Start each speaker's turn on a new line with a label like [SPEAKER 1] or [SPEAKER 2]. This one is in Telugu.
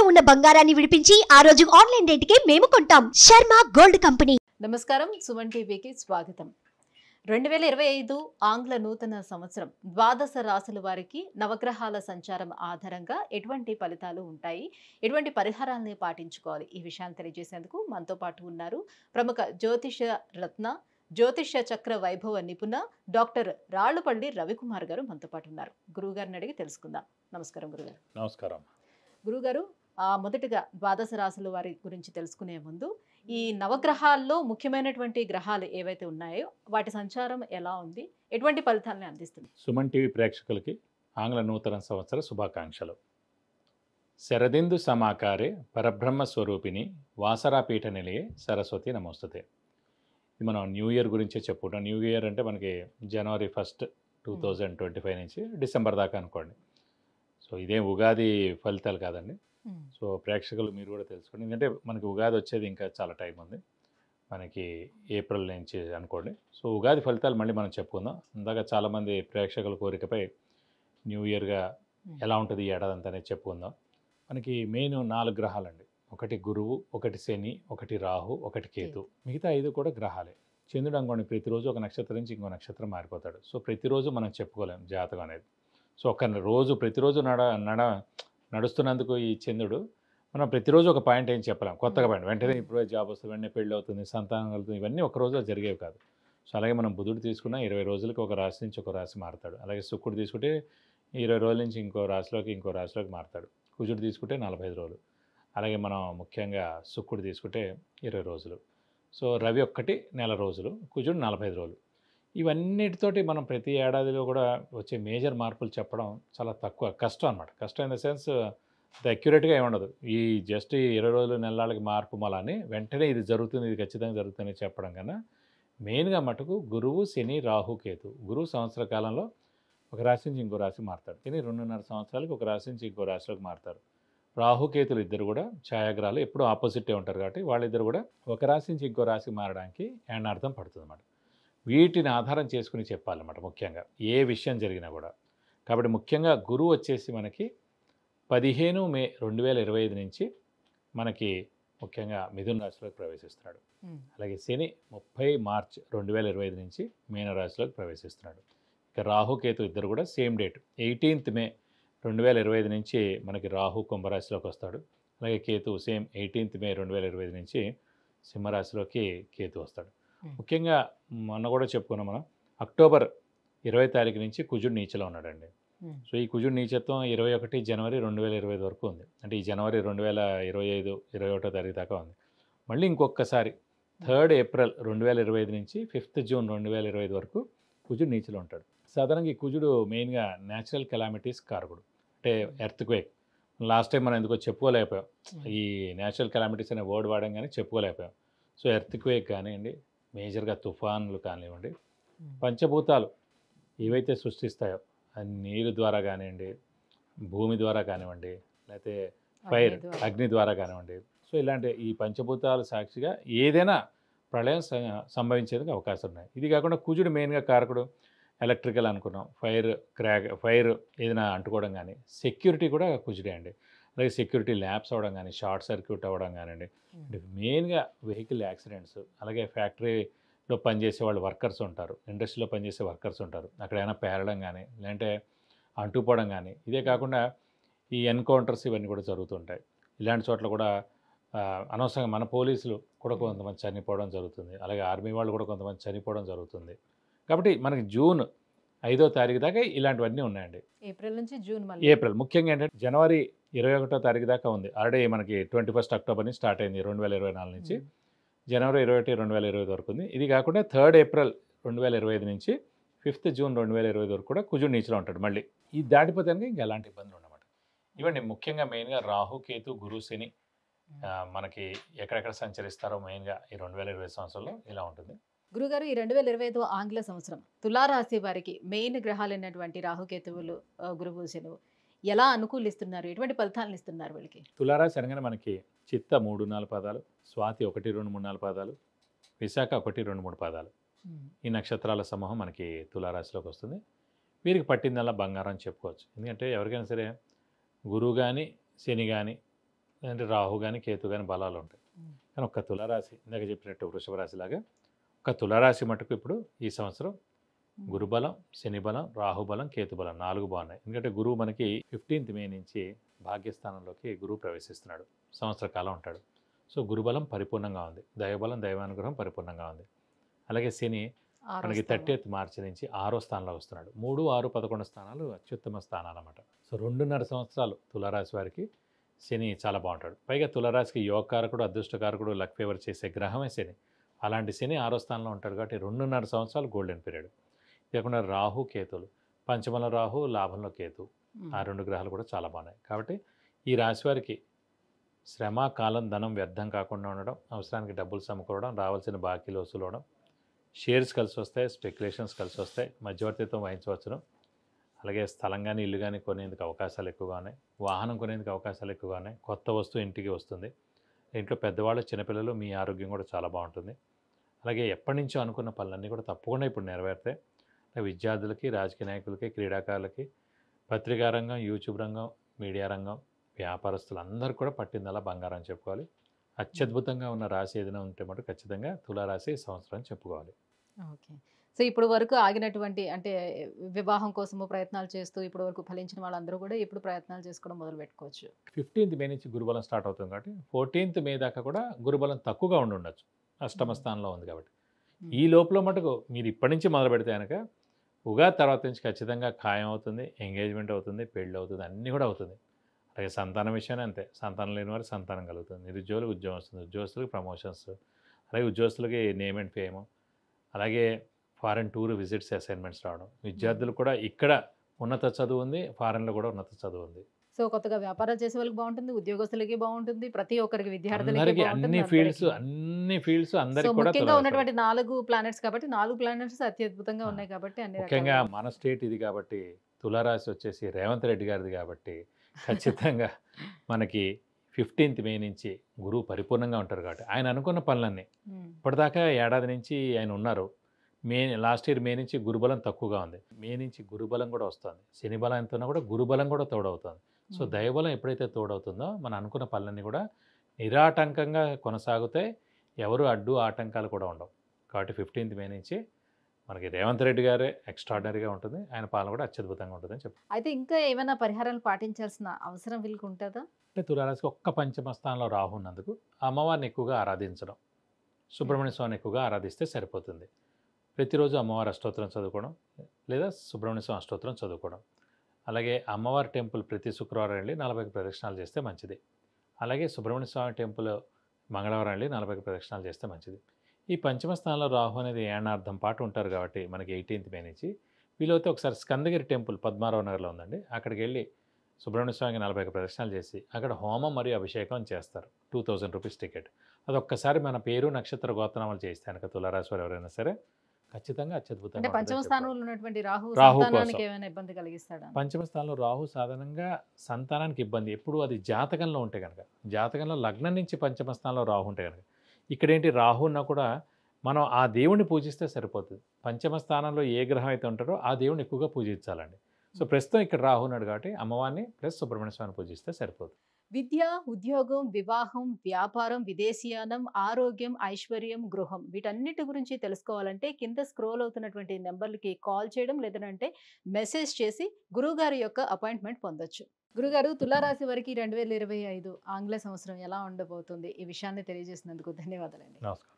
[SPEAKER 1] ఉన్న బంగారాన్ని విడిపించి ఆ రోజు ఆన్లైన్ రేటుకే మేము కొంటాం. Sharma gold company.
[SPEAKER 2] నమస్కారం, సుమన్ టీవీకి స్వాగతం. 2025 ఆంగ్ల నూతన సంవత్సరం ద్వాదశ రాశుల వారికి నవగ్రహాల సంచారం ఆధారంగా ఎటువంటి ఫలితాలు ఉంటాయి, ఎటువంటి పరిహారాలను పాటించుకోవాలి, ఈ విషయాన్ని తెలియజేసేందుకు మనతో పాటు ఉన్నారు ప్రముఖ జ్యోతిష రత్న, జ్యోతిష చక్ర వైభవ నిపుణ డాక్టర్ రాళ్లపల్లి రవికుమార్ గారు మనతో పాటు ఉన్నారు. గురువుగారిని అడిగి తెలుసుకుందాం. నమస్కారం గురుగారు.
[SPEAKER 3] నమస్కారం
[SPEAKER 2] గురుగారు. మొదటిగా ద్వాదశ రాశుల వారి గురించి తెలుసుకునే ముందు ఈ నవగ్రహాల్లో ముఖ్యమైనటువంటి గ్రహాలు ఏవైతే ఉన్నాయో వాటి సంచారం ఎలా ఉంది, ఎటువంటి ఫలితాలను అందిస్తుంది?
[SPEAKER 3] సుమన్ టీవీ ప్రేక్షకులకి ఆంగ్ల నూతన సంవత్సర శుభాకాంక్షలు. శరదిందు సమాకారే పరబ్రహ్మ స్వరూపిణి వాసరాపీఠ నిలయే సరస్వతి నమోస్తుతే. ఇది మనం న్యూ ఇయర్ గురించే చెప్పుకుంటాం. న్యూ ఇయర్ అంటే మనకి జనవరి 1, 2025 నుంచి డిసెంబర్ దాకా అనుకోండి. సో ఇదేం ఉగాది ఫలితాలు కాదండి. సో ప్రేక్షకులు మీరు కూడా తెలుసుకోండి, ఎందుకంటే మనకి ఉగాది వచ్చేది ఇంకా చాలా టైం ఉంది, మనకి ఏప్రిల్ నుంచి అనుకోండి. సో ఉగాది ఫలితాలు మళ్ళీ మనం చెప్పుకుందాం. ఇందాక చాలామంది ప్రేక్షకుల కోరికపై న్యూ ఇయర్గా ఎలా ఉంటుంది ఈ ఏడాది అంతా అనేది చెప్పుకుందాం. మనకి మెయిన్ 4 గ్రహాలండి. ఒకటి గురువు, ఒకటి శని, ఒకటి రాహు, ఒకటి కేతు. మిగతా 5 కూడా గ్రహాలే. చంద్రుడు అనుకోండి ప్రతిరోజు ఒక నక్షత్రం నుంచి ఇంకో నక్షత్రం మారిపోతాడు. సో ప్రతిరోజు మనం చెప్పుకోలేం జాతకం అనేది. సో ప్రతిరోజు నడుస్తున్నందుకు ఈ చంద్రుడు మనం ప్రతిరోజు ఒక పాయింట్ ఏం చెప్పలేం, కొత్తగా పాయింట్ వెంటనే ఇప్పుడు జాబ్ వస్తుంది, వెంటనే పెళ్ళి అవుతుంది, సంతానం కలుగుతుంది, ఇవన్నీ ఒక రోజులో జరిగేవి కాదు. సో అలాగే మనం బుధుడు తీసుకున్న 20 రోజులకి ఒక రాశి నుంచి ఒక రాశి మారుతాడు. అలాగే శుక్రుడు తీసుకుంటే 20 రోజుల నుంచి ఇంకో రాశిలోకి మారుతాడు. కుజుడు తీసుకుంటే 45 రోజులు. అలాగే మనం ముఖ్యంగా శుక్రుడు తీసుకుంటే 20 రోజులు. సో రవి ఒక్కటి నెల రోజులు, కుజుడు 45 రోజులు. ఇవన్నిటితోటి మనం ప్రతి ఏడాదిలో కూడా వచ్చే మేజర్ మార్పులు చెప్పడం చాలా తక్కువ, కష్టం అనమాట. కష్టం ఇన్ ద సెన్స్ అక్యురేట్గా ఏముండదు. ఈ జస్ట్ 20 రోజులు నెలలకి మార్పు మళ్ళీ వెంటనే ఇది జరుగుతుంది, ఇది ఖచ్చితంగా జరుగుతుంది చెప్పడం కన్నా మెయిన్గా మటుకు గురువు, శని, రాహు, కేతు. గురువు సంవత్సర కాలంలో ఒక రాశి నుంచి ఇంకో రాశి మారుతాడు. శని 2.5 సంవత్సరాలకి ఒక రాశి నుంచి ఇంకో రాశిలోకి మారుతారు. రాహుకేతులు ఇద్దరు కూడా ఛాయాగ్రహాలు, ఎప్పుడూ ఆపోజిటే ఉంటారు కాబట్టి వాళ్ళిద్దరు కూడా ఒక రాశి నుంచి ఇంకో రాశి మారడానికి అర్థం పడుతుంది అన్నమాట. వీటిని ఆధారం చేసుకుని చెప్పాలన్నమాట ముఖ్యంగా ఏ విషయం జరిగినా కూడా. కాబట్టి ముఖ్యంగా గురువు వచ్చేసి మనకి 15 మే 2025 నుంచి మనకి ముఖ్యంగా మిథున రాశిలోకి ప్రవేశిస్తున్నాడు. అలాగే శని 30 మార్చ్ 2025 నుంచి మీన రాశిలోకి ప్రవేశిస్తున్నాడు. ఇక రాహుకేతు ఇద్దరు కూడా సేమ్ డేట్ 18 మే 2025 నుంచి మనకి రాహు కుంభరాశిలోకి వస్తాడు. అలాగే కేతు సేమ్ 18 మే 2025 నుంచి సింహరాశిలోకి కేతు వస్తాడు. ముఖ్యంగా మొన్న కూడా చెప్పుకున్నాం మనం, అక్టోబర్ 20 తారీఖు నుంచి కుజుడు నీచలో ఉన్నాడండి. సో ఈ కుజుడు నీచత్వం 21 జనవరి 2025 వరకు ఉంది. అంటే ఈ జనవరి 2025 21 తారీఖు దాకా ఉంది. మళ్ళీ ఇంకొకసారి 3 ఏప్రిల్ 2025 నుంచి 5 జూన్ 2025 వరకు కుజుడు నీచలో ఉంటాడు. సాధారణంగా ఈ కుజుడు మెయిన్గా న్యాచురల్ కెలామిటీస్ కారకుడు, అంటే ఎర్త్క్వేక్. లాస్ట్ టైం మనం ఎందుకో చెప్పుకోలేకపోయాం, ఈ న్యాచురల్ కెలామిటీస్ అనే వర్డ్ వాడడం కానీ చెప్పుకోలేకపోయాం. సో ఎర్త్క్వేక్ కానివ్వండి, మేజర్గా తుఫాన్లు కానివ్వండి, పంచభూతాలు ఏవైతే సృష్టిస్తాయో నీరు ద్వారా కానివ్వండి, భూమి ద్వారా కానివ్వండి, లేకపోతే ఫైర్ అగ్ని ద్వారా కానివ్వండి, సో ఇలాంటి ఈ పంచభూతాల సాక్షిగా ఏదైనా ప్రళయం సంభవించేందుకు అవకాశం ఉన్నాయి. ఇది కాకుండా కుజుడు మెయిన్గా కారకుడు, ఎలక్ట్రికల్ అనుకున్నాం, ఫైర్ ఏదైనా అంటుకోవడం కానీ, సెక్యూరిటీ కూడా కుజుడే అండి. అలాగే సెక్యూరిటీ ల్యాబ్స్ అవ్వడం కానీ, షార్ట్ సర్క్యూట్ అవ్వడం కానివ్వండి, మెయిన్గా వెహికల్ యాక్సిడెంట్స్, అలాగే ఫ్యాక్టరీలో పనిచేసే వాళ్ళు వర్కర్స్ ఉంటారు, ఇండస్ట్రీలో పనిచేసే వర్కర్స్ ఉంటారు, అక్కడైనా పేరడం కానీ లేదంటే అంటుపోవడం కానీ. ఇదే కాకుండా ఈ ఎన్కౌంటర్స్ ఇవన్నీ కూడా జరుగుతుంటాయి. ఇలాంటి చోట్ల కూడా అనవసరంగా మన పోలీసులు కూడా కొంతమంది చనిపోవడం జరుగుతుంది, అలాగే ఆర్మీ వాళ్ళు కూడా కొంతమంది చనిపోవడం జరుగుతుంది. కాబట్టి మనకి జూన్ 5వ తారీఖు దాకా ఇలాంటివన్నీ ఉన్నాయండి.
[SPEAKER 2] ఏప్రిల్ నుంచి జూన్,
[SPEAKER 3] ఏప్రిల్ ముఖ్యంగా ఏంటంటే జనవరి 21వ తారీఖు దాకా ఉంది. ఆల్రెడీ మనకి 21 అక్టోబర్ నుంచి స్టార్ట్ అయింది 2024 నుంచి జనవరి 21, 2025 వరకు ఉంది. ఇది కాకుండా 3 ఏప్రిల్ 2025 నుంచి 5 జూన్ 2025 వరకు కూడా కుజుడు నీచలో ఉంటాడు. మళ్ళీ ఈ దాటిపోతే ఇంకా ఎలాంటి ఇబ్బందులు ఉన్నమాట. ఇవ్వండి ముఖ్యంగా మెయిన్గా రాహు, కేతు, గురు, శని మనకి ఎక్కడెక్కడ సంచరిస్తారో మెయిన్గా ఈ 2025 సంవత్సరంలో ఇలా ఉంటుంది.
[SPEAKER 2] గురుగారు, ఈ 2025 ఆంగ్ల సంవత్సరం తులారాశి వారికి మెయిన్ గ్రహాలు అయినటువంటి రాహుకేతువులు, గురువు, శనువు ఎలా అనుకూలిస్తున్నారు, ఎటువంటి ఫలితాలను ఇస్తున్నారు వీళ్ళకి?
[SPEAKER 3] తులారాశి అనగానే మనకి చిత్త 3, 4 పాదాలు, స్వాతి 1, 2, 3, 4 పాదాలు, విశాఖ 1, 2, 3 పాదాలు, ఈ నక్షత్రాల సమూహం మనకి తులారాశిలోకి వస్తుంది. వీరికి పట్టిందల్లా బంగారం అని చెప్పుకోవచ్చు. ఎందుకంటే ఎవరికైనా సరే గురువు కానీ శని కానీ అంటే రాహు కానీ కేతు కానీ బలాలు ఉంటాయి. కానీ ఒక్క తులారాశి ఇందాక చెప్పినట్టు వృషభ రాశిలాగా ఒక తులారాశి మటుకు ఇప్పుడు ఈ సంవత్సరం గురుబలం, శని బలం, రాహుబలం, కేతుబలం 4 బాగున్నాయి. ఎందుకంటే గురువు మనకి 15th మే నుంచి భాగ్యస్థానంలోకి గురువు ప్రవేశిస్తున్నాడు, సంవత్సర కాలం ఉంటాడు. సో గురుబలం పరిపూర్ణంగా ఉంది, దైవబలం దైవానుగ్రహం పరిపూర్ణంగా ఉంది. అలాగే శని మనకి 30th మార్చి నుంచి 6వ స్థానంలో వస్తున్నాడు. 3, 6, 11 స్థానాలు అత్యుత్తమ స్థానాలు అన్నమాట. సో 2.5 సంవత్సరాలు తులారాశి వారికి శని చాలా బాగుంటాడు. పైగా తులారాశికి యోగకారకుడు, అదృష్టకారకుడు, లక్ ఫేవర్ చేసే గ్రహమే శని. అలాంటి శని 6వ స్థానంలో ఉంటాడు కాబట్టి 2.5 సంవత్సరాలు గోల్డెన్ పీరియడ్. కాకుండా రాహు కేతులు, పంచమల రాహు, లాభంలో కేతు, ఆ 2 గ్రహాలు కూడా చాలా బాగున్నాయి. కాబట్టి ఈ రాశి వారికి శ్రమ, కాలం, ధనం వ్యర్థం కాకుండా ఉండడం, అవసరానికి డబ్బులు సమకూరడం, రావాల్సిన బాకీలు వసూలు అవడం, షేర్స్ కలిసి వస్తాయి, స్పెక్యులేషన్స్ కలిసి వస్తాయి, మధ్యవర్తిత్వం వహించవచ్చును. అలాగే స్థలం కానీ ఇల్లు కానీ కొనేందుకు అవకాశాలు ఎక్కువగా ఉన్నాయి, వాహనం కొనేందుకు అవకాశాలు ఎక్కువగా ఉన్నాయి, కొత్త వస్తువు ఇంటికి వస్తుంది. ఇంట్లో పెద్దవాళ్ళు, చిన్నపిల్లలు, మీ ఆరోగ్యం కూడా చాలా బాగుంటుంది. అలాగే ఎప్పటి నుంచో అనుకున్న పనులన్నీ కూడా తప్పకుండా ఇప్పుడు నెరవేరుతాయి. విద్యార్థులకి, రాజకీయ నాయకులకి, క్రీడాకారులకి, పత్రికా రంగం, యూట్యూబ్ రంగం, మీడియా రంగం, వ్యాపారస్తులు అందరూ కూడా పట్టిందలా బంగారం అని చెప్పుకోవాలి. అత్యద్భుతంగా ఉన్న రాశి ఏదైనా ఉంటే మటు ఖచ్చితంగా తులారాశి సంవత్సరం చెప్పుకోవాలి.
[SPEAKER 2] ఓకే. సో ఇప్పుడు వరకు ఆగినటువంటి అంటే వివాహం కోసము ప్రయత్నాలు చేస్తూ ఇప్పుడు వరకు ఫలించిన వాళ్ళందరూ కూడా ఇప్పుడు ప్రయత్నాలు చేసుకోవడం మొదలు పెట్టుకోవచ్చు.
[SPEAKER 3] 15th మే నుంచి గురుబలం స్టార్ట్ అవుతుంది కాబట్టి 14th మే దాకా కూడా గురుబలం తక్కువగా ఉండొచ్చు, అష్టమ స్థానంలో ఉంది కాబట్టి. ఈ లోపల మటుకు మీరు ఇప్పటి నుంచి మొదలు పెడితే కనుక ఉగాది తర్వాత నుంచి ఖచ్చితంగా ఖాయం అవుతుంది, ఎంగేజ్మెంట్ అవుతుంది, పెళ్ళి అవుతుంది, అన్నీ కూడా అవుతుంది. అలాగే సంతానం విషయాన్ని అంతే, సంతానం లేని వారికి సంతానం కలుగుతుంది, నిరుద్యోగులకు ఉద్యోగం వస్తుంది, ఉద్యోగస్తులకు ప్రమోషన్స్, అలాగే ఉద్యోగస్తులకి నేమ్ అండ్ ఫేమ్, అలాగే ఫారెన్ టూర్ విజిట్స్, అసైన్మెంట్స్ రావడం. విద్యార్థులు కూడా ఇక్కడ ఉన్నత చదువు ఉంది, ఫారెన్లో కూడా ఉన్నత చదువు ఉంది.
[SPEAKER 2] సో కొత్తగా వ్యాపారాలు చేసే వాళ్ళకి బాగుంటుంది, ఉద్యోగస్తులకి బాగుంటుంది, ప్రతి ఒక్కరికి విద్యార్థులకి
[SPEAKER 3] అందరికీ
[SPEAKER 2] బాగుంటుంది,
[SPEAKER 3] అన్ని ఫీల్డ్స్
[SPEAKER 2] సో
[SPEAKER 3] అందరికీ కూడా
[SPEAKER 2] ముఖ్యంగా
[SPEAKER 3] తులారాశి.
[SPEAKER 2] ఉన్నటువంటి 4 ప్లానెట్స్ కాబట్టి 4 ప్లానెట్స్ అత్యద్భుతంగా ఉన్నాయి కాబట్టి అన్ని
[SPEAKER 3] ముఖ్యంగా
[SPEAKER 2] రకాలుగా
[SPEAKER 3] మన స్టేట్ ఇది కాబట్టి తులారాశి వచ్చేసి రేవంత్ రెడ్డి గారిది కాబట్టి ఖచ్చితంగా మనకి 15th మే నుంచి గురువు పరిపూర్ణంగా ఉంటారు కాబట్టి ఆయన అనుకున్న పనులన్నీ ఇప్పటిదాకా ఏడాది నుంచి ఆయన ఉన్నారు. లాస్ట్ ఇయర్ మే నుంచి గురుబలం తక్కువగా ఉంది, మే నుంచి గురుబలం కూడా వస్తుంది, శని బలం ఎంత ఉన్నా కూడా గురుబలం కూడా తోడవుతుంది. సో దైవబలం ఎప్పుడైతే తోడవుతుందో మనం అనుకున్న పనులన్నీ కూడా నిరాటంకంగా కొనసాగుతాయి, ఎవరు అడ్డు ఆటంకాలు కూడా ఉండవు. కాబట్టి 15th మే నుంచి మనకి రేవంత్ రెడ్డి గారే ఎక్స్ట్రాడినరీగా ఉంటుంది, ఆయన పాలన కూడా అత్యద్భుతంగా ఉంటుందని చెప్పి.
[SPEAKER 2] అయితే ఇంకా ఏమైనా పరిహారాలు పాటించాల్సిన అవసరం వీళ్ళకి ఉంటుందా?
[SPEAKER 3] అంటే తులారాశికి ఒక్క పంచమ స్థానంలో రాహు ఉన్నందుకు అమ్మవారిని ఎక్కువగా ఆరాధించడం, సుబ్రహ్మణ్య స్వామిని ఎక్కువగా ఆరాధిస్తే సరిపోతుంది. ప్రతిరోజు అమ్మవారి అష్టోత్తరం చదువుకోవడం లేదా సుబ్రహ్మణ్య స్వామి అష్టోత్తరం చదువుకోవడం. అలాగే అమ్మవారి టెంపుల్ ప్రతి శుక్రవారం వెళ్ళి 40 ప్రదక్షిణాలు చేస్తే మంచిది. అలాగే సుబ్రహ్మణ్య స్వామి టెంపుల్ మంగళవారం వెళ్ళి 40 ప్రదక్షిణాలు చేస్తే మంచిది. ఈ పంచమ స్థానంలో రాహు అనేది ఏడార్థం పాటు ఉంటారు కాబట్టి మనకి 18th మే నుంచి వీలైతే ఒకసారి స్కందగిరి టెంపుల్ పద్మారావు నగర్లో ఉందండి, అక్కడికి వెళ్ళి సుబ్రహ్మణ్య స్వామికి 40 ప్రదక్షిణాలు చేసి అక్కడ హోమం మరియు అభిషేకం చేస్తారు. 2000 రూపీస్ టికెట్. అది ఒక్కసారి మన పేరు, నక్షత్ర, గోత్రనామాలు చేస్తే కనుక తులారాశి వారు ఎవరైనా సరే ఖచ్చితంగా
[SPEAKER 2] అంటే
[SPEAKER 3] అత్యద్భుతంగా
[SPEAKER 2] పంచమ
[SPEAKER 3] ఉంటుందని
[SPEAKER 2] స్థానంలో
[SPEAKER 3] చెప్పాలి.
[SPEAKER 2] ఉన్నటువంటి రాహు
[SPEAKER 3] రాహు
[SPEAKER 2] సంతానానికి
[SPEAKER 3] కోసం.
[SPEAKER 2] ఏమైనా ఇబ్బంది కలిగిస్తాడా?
[SPEAKER 3] పంచమ స్థానంలో రాహు సాధారణంగా సంతానానికి ఇబ్బంది ఎప్పుడు అది జాతకంలో ఉంటే కనుక, జాతకంలో లగ్నం నుంచి పంచమ స్థానంలో రాహు ఉంటే కనుక. ఇక్కడేంటి రాహు ఉన్నా కూడా మనం ఆ దేవుణ్ణి పూజిస్తే సరిపోతుంది. పంచమ స్థానంలో ఏ గ్రహం అయితే ఉంటారో ఆ దేవుణ్ణి ఎక్కువగా పూజించాలండి. సో ప్రస్తుతం ఇక్కడ రాహు ఉన్నాడు కాబట్టి అమ్మవారిని ప్లస్ సుబ్రహ్మణ్య స్వామిని పూజిస్తే సరిపోతుంది.
[SPEAKER 2] విద్య, ఉద్యోగం, వివాహం, వ్యాపారం, విదేశీయానం, ఆరోగ్యం, ఐశ్వర్యం, గృహం వీటన్నిటి గురించి తెలుసుకోవాలంటే కింద స్క్రోల్ అవుతున్నటువంటి నెంబర్లకి కాల్ చేయడం లేదంటే మెసేజ్ చేసి గురువుగారి యొక్క అపాయింట్మెంట్ పొందొచ్చు. గురుగారు, తులారాశి వారికి 2025 ఆంగ్ల సంవత్సరం ఎలా ఉండబోతుంది, ఈ విషయాన్ని తెలియజేసినందుకు ధన్యవాదాలండి.
[SPEAKER 3] నమస్కారం.